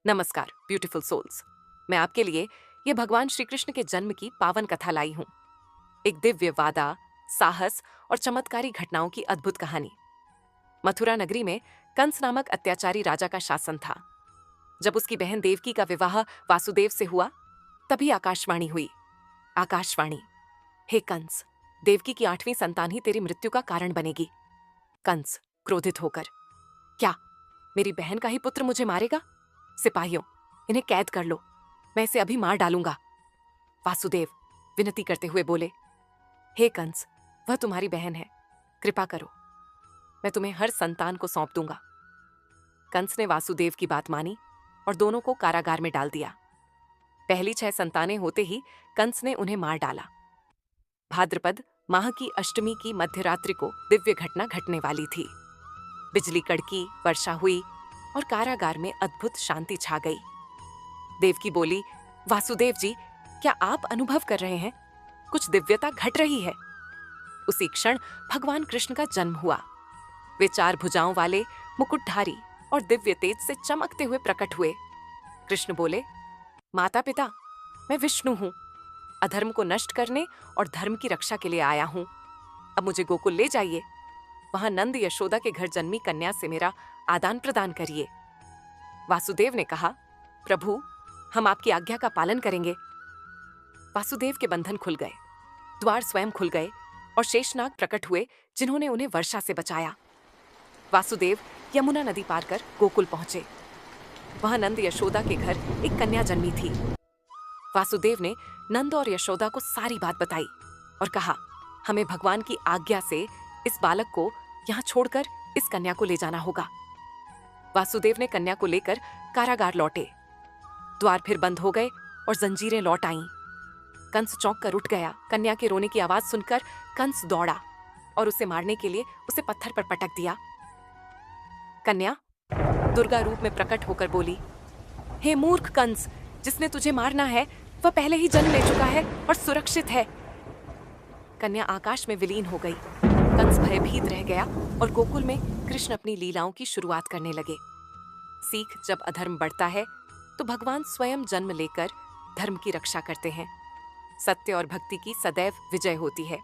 नमस्कार beautiful souls. मैं आपके लिए ये भगवान श्री कृष्ण के जन्म की पावन कथा लाई हूँ। एक दिव्य वादा, साहस और चमत्कारी घटनाओं की अद्भुत कहानी। मथुरा नगरी में कंस नामक अत्याचारी राजा का शासन था। जब उसकी बहन देवकी का विवाह वासुदेव से हुआ, तभी आकाशवाणी हुई। आकाशवाणी, हे कंस, देवकी की 8वीं संतान ही तेरी मृत्यु का कारण बनेगी। कंस क्रोधित होकर, क्या मेरी बहन का ही पुत्र मुझे मारेगा? सिपाहियों, इन्हें कैद कर लो, मैं इसे अभी मार डालूंगा। वासुदेव विनती करते हुए बोले, हे कंस, वह तुम्हारी बहन है, कृपा करो, मैं तुम्हें हर संतान को सौंप दूंगा। कंस ने वासुदेव की बात मानी और दोनों को कारागार में डाल दिया। पहली 6 संतानें होते ही कंस ने उन्हें मार डाला। भाद्रपद माह की अष्टमी की मध्यरात्रि को दिव्य घटना घटने वाली थी। बिजली कड़की, वर्षा हुई और कारागार में अद्भुत शांति छा गई। देवकी बोली, वासुदेव जी, क्या आप अनुभव कर रहे हैं? कुछ दिव्यता घट रही है। उसी क्षण भगवान कृष्ण का जन्म हुआ। वे 4 भुजाओं वाले, मुकुटधारी और दिव्य तेज से चमकते हुए प्रकट हुए। कृष्ण बोले, माता पिता, मैं विष्णु हूं, अधर्म को नष्ट करने और धर्म की रक्षा के लिए आया हूं। अब मुझे गोकुल ले जाइए, वहां नंद यशोदा के घर जन्मी कन्या से मेरा आदान प्रदान करिए। वासुदेव ने कहा, प्रभु, हम आपकी आज्ञा का पालन करेंगे। वासुदेव के बंधन खुल गए, द्वार स्वयं खुल गए और शेषनाग प्रकट हुए, जिन्होंने उन्हें वर्षा से बचाया। वासुदेव यमुना नदी पार कर गोकुल पहुंचे। वहां नंद यशोदा के घर एक कन्या जन्मी थी। वासुदेव ने नंद और यशोदा को सारी बात बताई और कहा, हमें भगवान की आज्ञा से इस बालक को यहाँ छोड़कर इस कन्या को ले जाना होगा। वासुदेव ने कन्या को लेकर कारागार लौटे। द्वार फिर बंद हो गए और जंजीरें लौट आईं। कंस चौंक कर उठ गया। कन्या के रोने की आवाज सुनकर कंस दौड़ा और उसे मारने के लिए उसे पत्थर पर पटक दिया। कन्या दुर्गा रूप में प्रकट होकर बोली, हे मूर्ख कंस, जिसने तुझे मारना है वह पहले ही जन्म ले चुका है और सुरक्षित है। कन्या आकाश में विलीन हो गई। कंस भयभीत रह गया और गोकुल में कृष्ण अपनी लीलाओं की शुरुआत करने लगे। सीख, जब अधर्म बढ़ता है तो भगवान स्वयं जन्म लेकर धर्म की रक्षा करते हैं। सत्य और भक्ति की सदैव विजय होती है।